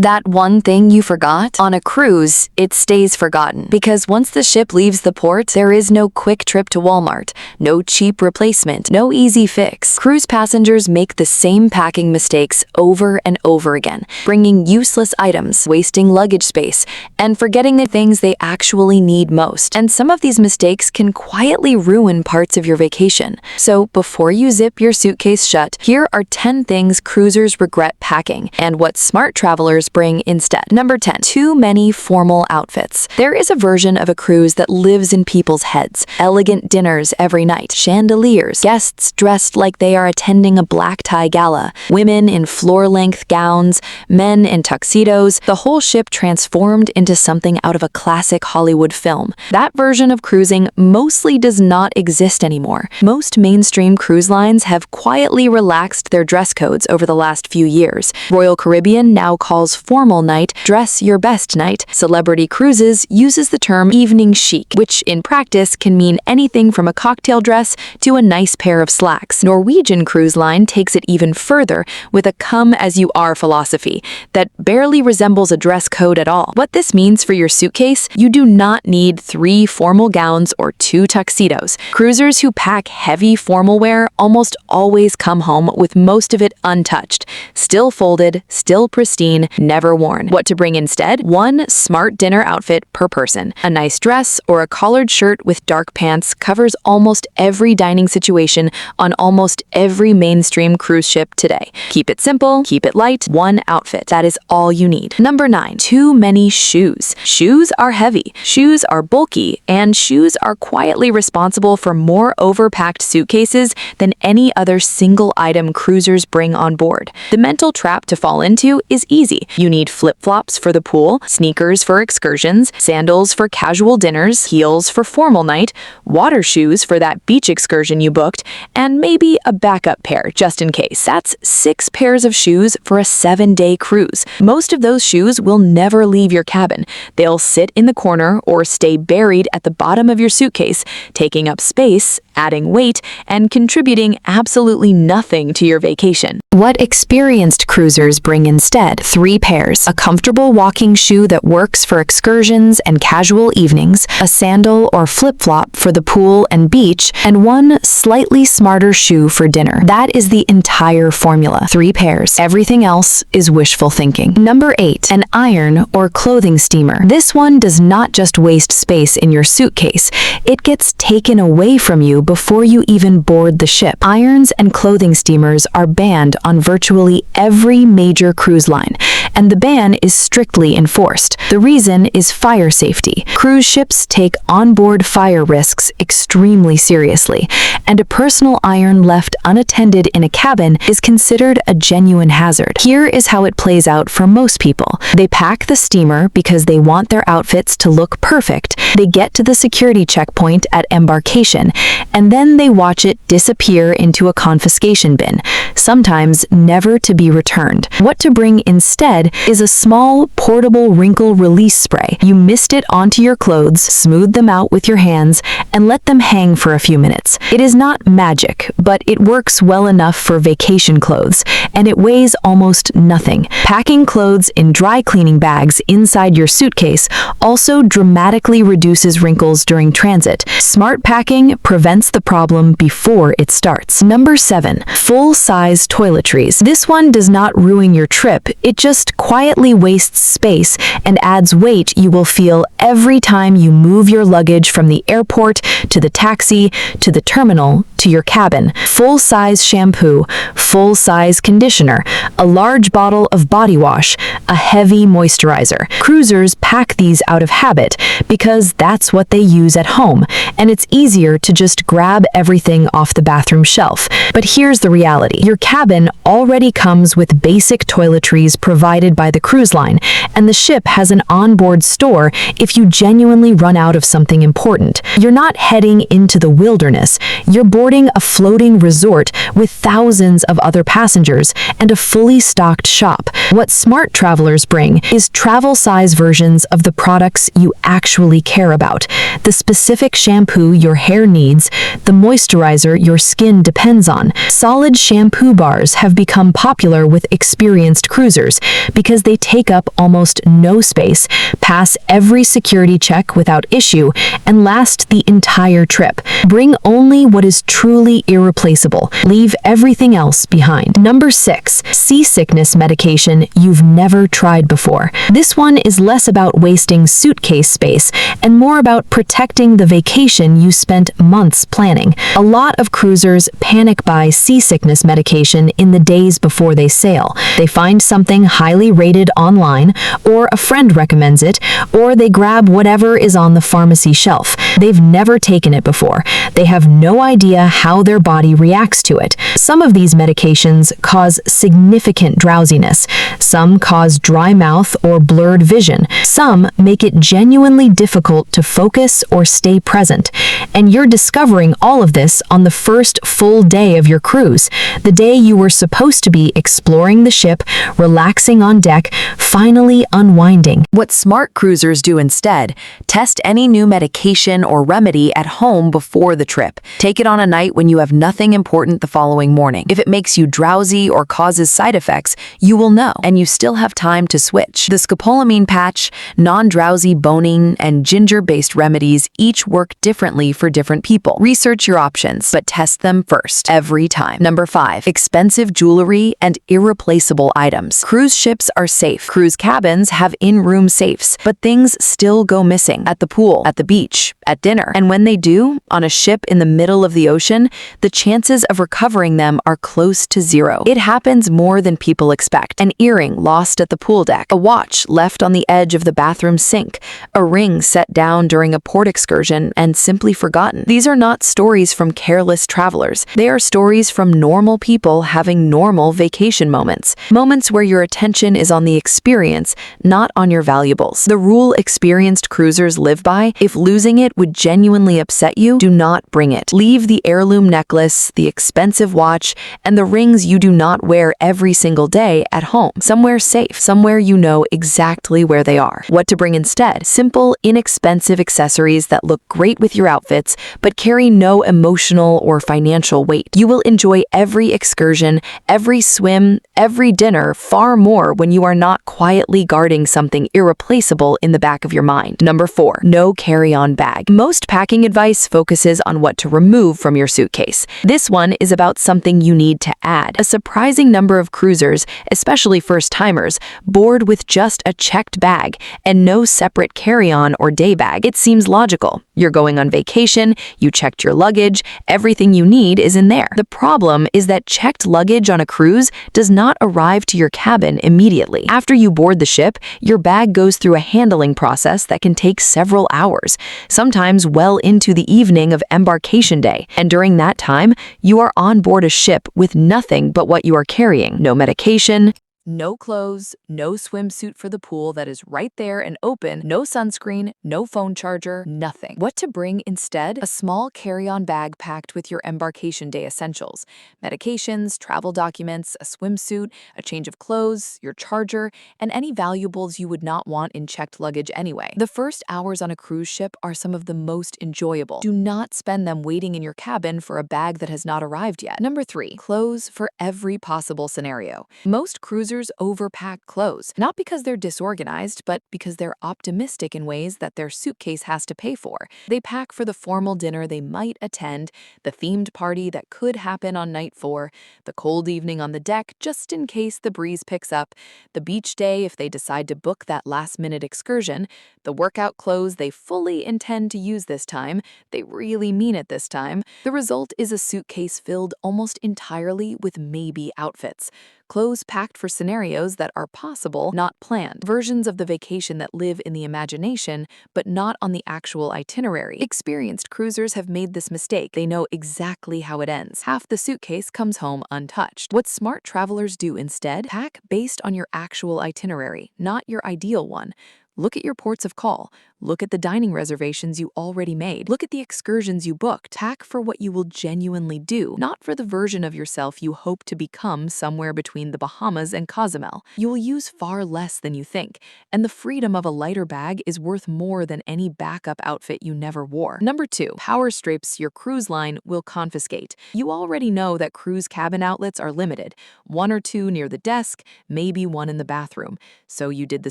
That one thing you forgot? On a cruise, it stays forgotten. Because once the ship leaves the port, there is no quick trip to Walmart, no cheap replacement, no easy fix. Cruise passengers make the same packing mistakes over and over again, bringing useless items, wasting luggage space, and forgetting the things they actually need most. And some of these mistakes can quietly ruin parts of your vacation. So before you zip your suitcase shut, here are 10 things cruisers regret packing and what smart travelers bring instead. Number 10. Too many formal outfits. There is a version of a cruise that lives in people's heads. Elegant dinners every night, chandeliers, guests dressed like they are attending a black tie gala, women in floor-length gowns, men in tuxedos, the whole ship transformed into something out of a classic Hollywood film. That version of cruising mostly does not exist anymore. Most mainstream cruise lines have quietly relaxed their dress codes over the last few years. Royal Caribbean now calls formal night dress your best night. Celebrity Cruises uses the term evening chic, which in practice can mean anything from a cocktail dress to a nice pair of slacks. Norwegian Cruise Line takes it even further with a come-as-you-are philosophy that barely resembles a dress code at all. What this means for your suitcase, you do not need 3 formal gowns or 2 tuxedos. Cruisers who pack heavy formal wear almost always come home with most of it untouched, still folded, still pristine, never worn. What to bring instead? 1 smart dinner outfit per person. A nice dress or a collared shirt with dark pants covers almost every dining situation on almost every mainstream cruise ship today. Keep it simple, keep it light, 1 outfit. That is all you need. Number 9. Too many shoes. Shoes are heavy, shoes are bulky, and shoes are quietly responsible for more overpacked suitcases than any other single-item cruisers bring on board. The mental trap to fall into is easy. You need flip-flops for the pool, sneakers for excursions, sandals for casual dinners, heels for formal night, water shoes for that beach excursion you booked, and maybe a backup pair just in case. That's 6 pairs of shoes for a 7-day cruise. Most of those shoes will never leave your cabin. They'll sit in the corner or stay buried at the bottom of your suitcase, taking up space, adding weight, and contributing absolutely nothing to your vacation. What experienced cruisers bring instead? 3 pairs. A comfortable walking shoe that works for excursions and casual evenings, a sandal or flip-flop for the pool and beach, and 1 slightly smarter shoe for dinner. That is the entire formula. 3 pairs. Everything else is wishful thinking. Number 8. An iron or clothing steamer. This one does not just waste space in your suitcase. It gets taken away from you before you even board the ship. Irons and clothing steamers are banned on virtually every major cruise line, and the ban is strictly enforced. The reason is fire safety. Cruise ships take onboard fire risks extremely seriously, and a personal iron left unattended in a cabin is considered a genuine hazard. Here is how it plays out for most people. They pack the steamer because they want their outfits to look perfect. They get to the security checkpoint at embarkation, and then they watch it disappear into a confiscation bin, sometimes never to be returned. What to bring instead is a small, portable wrinkle release spray. You mist it onto your clothes, smooth them out with your hands, and let them hang for a few minutes. It is not magic, but it works well enough for vacation clothes, and it weighs almost nothing. Packing clothes in dry cleaning bags inside your suitcase also dramatically reduces wrinkles during transit. Smart packing prevents the problem before it starts. Number 7. Full-size toiletries. This one does not ruin your trip, it just quietly wastes space and adds weight you will feel every time you move your luggage from the airport to the taxi to the terminal to your cabin. Full-size shampoo, full-size conditioner, a large bottle of body wash, a heavy moisturizer. Cruisers pack these out of habit because that's what they use at home, and it's easier to just grab everything off the bathroom shelf. But here's the reality. Your cabin already comes with basic toiletries provided by the cruise line, and the ship has an onboard store if you genuinely run out of something important. You're not heading into the wilderness. You're boarding a floating resort with thousands of other passengers and a fully stocked shop. What smart travelers bring is travel-size versions of the products you actually care about, the specific shampoo your hair needs, the moisturizer your skin depends on. Solid shampoo bars have become popular with experienced cruisers because they take up almost no space, pass every security check without issue, and last the entire trip. Bring only what is truly irreplaceable. Leave everything else behind. Number 6. Seasickness medication you've never tried before. This one is less about wasting suitcase space and more about protecting the vacation you spent months planning. A lot of cruisers panic buy seasickness medication in the days before they sail. They find something highly rated online, or a friend recommends it, or they grab whatever is on the pharmacy shelf. They've never taken it before. They have no idea how their body reacts to it. Some of these medications cause significant drowsiness. Some cause dry mouth or blurred vision. Some make it genuinely difficult to focus or stay present. And you're discovering all of this on the first full day of your cruise, the day you were supposed to be exploring the ship, relaxing on deck, finally unwinding. What smart cruisers do instead, test any new medication or remedy at home before the trip. Take it on a night when you have nothing important the following morning. If it makes you drowsy or causes side effects, you will know, and you still have time to switch. The scopolamine patch, non-drowsy boning, and ginger-based remedies each work differently for different people. Research your options, but test them first, every time. Number 5. Expensive jewelry and irreplaceable items. Cruise ships are safe. Cruise cabins have in-room safes, but things still go missing at the pool, at the beach, at dinner. And when they do, on a ship in the middle of the ocean, the chances of recovering them are close to zero. It happens more than people expect. An earring lost at the pool deck, a watch left on the edge of the bathroom sink, a ring set down during a port excursion and simply forgotten. These are not stories from careless travelers. They are stories from normal people having normal vacation moments. Moments where your attention is on the experience, not on your valuables. The rule experienced cruisers live by: if losing it would genuinely upset you, do not bring it. Leave the heirloom necklace, the expensive watch, and the rings you do not wear every single day at home. Somewhere safe, somewhere you know exactly where they are. What to bring instead? Simple, inexpensive accessories that look great with your outfits, but carry no emotional or financial weight. You will enjoy every excursion, every swim, every dinner far more when you are not quietly guarding something irreplaceable in the back of your mind. Number 4. No carry-on bag. Most packing advice focuses on what to remove from your suitcase. This one is about something you need to add. A surprising number of cruisers, especially first-timers, board with just a checked bag and no separate carry-on or day bag. It seems logical. You're going on vacation, you checked your luggage, everything you need is in there. The problem is that checked luggage on a cruise does not arrive to your cabin immediately. After you board the ship, your bag goes through a handling process that can take several hours, sometimes well into the evening of embarkation day. And during that time, you are on board a ship with nothing but what you are carrying. No medication, no clothes, no swimsuit for the pool that is right there and open, no sunscreen, no phone charger, nothing. What to bring instead? A small carry-on bag packed with your embarkation day essentials. Medications, travel documents, a swimsuit, a change of clothes, your charger, and any valuables you would not want in checked luggage anyway. The first hours on a cruise ship are some of the most enjoyable. Do not spend them waiting in your cabin for a bag that has not arrived yet. Number 3. Clothes for every possible scenario. Most cruisers overpack clothes, not because they're disorganized, but because they're optimistic in ways that their suitcase has to pay for. They pack for the formal dinner they might attend, the themed party that could happen on night 4, the cold evening on the deck just in case the breeze picks up, the beach day if they decide to book that last-minute excursion, the workout clothes they fully intend to use this time, they really mean it this time. The result is a suitcase filled almost entirely with maybe outfits. Clothes packed for scenarios that are possible, not planned. Versions of the vacation that live in the imagination, but not on the actual itinerary. Experienced cruisers have made this mistake. They know exactly how it ends. Half the suitcase comes home untouched. What smart travelers do instead? Pack based on your actual itinerary, not your ideal one. Look at your ports of call. Look at the dining reservations you already made. Look at the excursions you booked. Pack for what you will genuinely do, not for the version of yourself you hope to become somewhere between the Bahamas and Cozumel. You will use far less than you think, and the freedom of a lighter bag is worth more than any backup outfit you never wore. Number 2, power strips your cruise line will confiscate. You already know that cruise cabin outlets are limited, 1 or 2 near the desk, maybe 1 in the bathroom. So you did the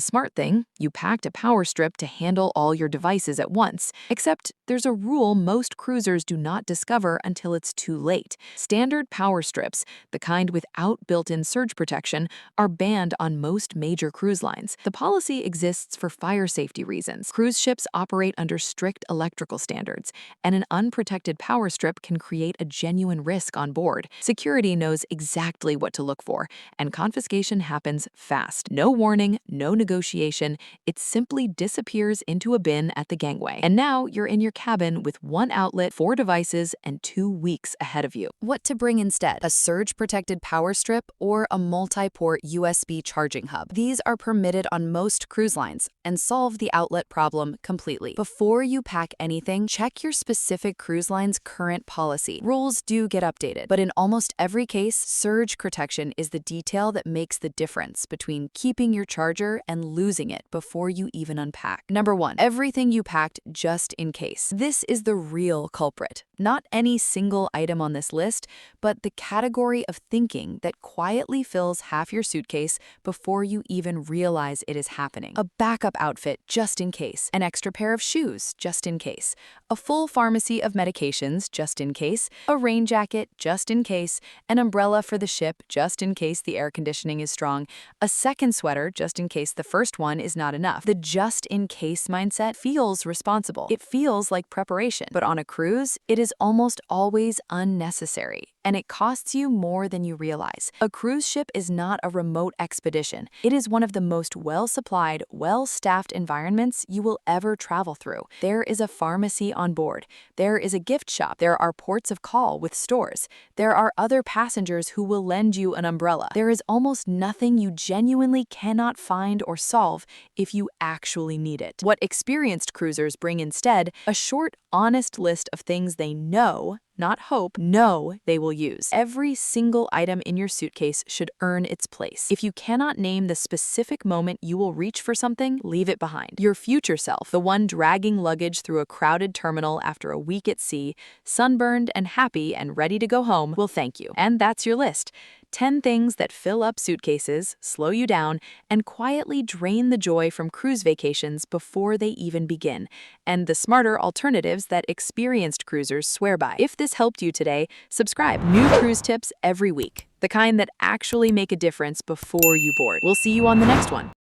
smart thing, you packed a power strip to handle all your devices at once. Except there's a rule most cruisers do not discover until it's too late. Standard power strips, the kind without built-in surge protection, are banned on most major cruise lines. The policy exists for fire safety reasons. Cruise ships operate under strict electrical standards, and an unprotected power strip can create a genuine risk on board. Security knows exactly what to look for, and confiscation happens fast. No warning, no negotiation, it simply disappears into a bin at the gangway. And now you're in your cabin with 1 outlet, 4 devices, and 2 weeks ahead of you. What to bring instead? A surge-protected power strip or a multi-port USB charging hub. These are permitted on most cruise lines and solve the outlet problem completely. Before you pack anything, check your specific cruise line's current policy. Rules do get updated, but in almost every case, surge protection is the detail that makes the difference between keeping your charger and losing it before you even unpack. Number 1, everything you packed just in case. This is the real culprit. Not any single item on this list, but the category of thinking that quietly fills half your suitcase before you even realize it is happening. A backup outfit just in case, an extra pair of shoes just in case, a full pharmacy of medications just in case, a rain jacket just in case, an umbrella for the ship just in case the air conditioning is strong, a second sweater just in case the first one is not enough. The just in case mindset feels responsible. It feels like preparation. But on a cruise, it is almost always unnecessary, and it costs you more than you realize. A cruise ship is not a remote expedition. It is one of the most well-supplied, well-staffed environments you will ever travel through. There is a pharmacy on board. There is a gift shop. There are ports of call with stores. There are other passengers who will lend you an umbrella. There is almost nothing you genuinely cannot find or solve if you actually need it. What experienced cruisers bring instead, a short, honest list of things they know, not hope, know they will use. Every single item in your suitcase should earn its place. If you cannot name the specific moment you will reach for something, leave it behind. Your future self, the one dragging luggage through a crowded terminal after a week at sea, sunburned and happy and ready to go home, will thank you. And that's your list. 10 things that fill up suitcases, slow you down, and quietly drain the joy from cruise vacations before they even begin, and the smarter alternatives that experienced cruisers swear by. If this helped you today, subscribe. New cruise tips every week, the kind that actually make a difference before you board. We'll see you on the next one.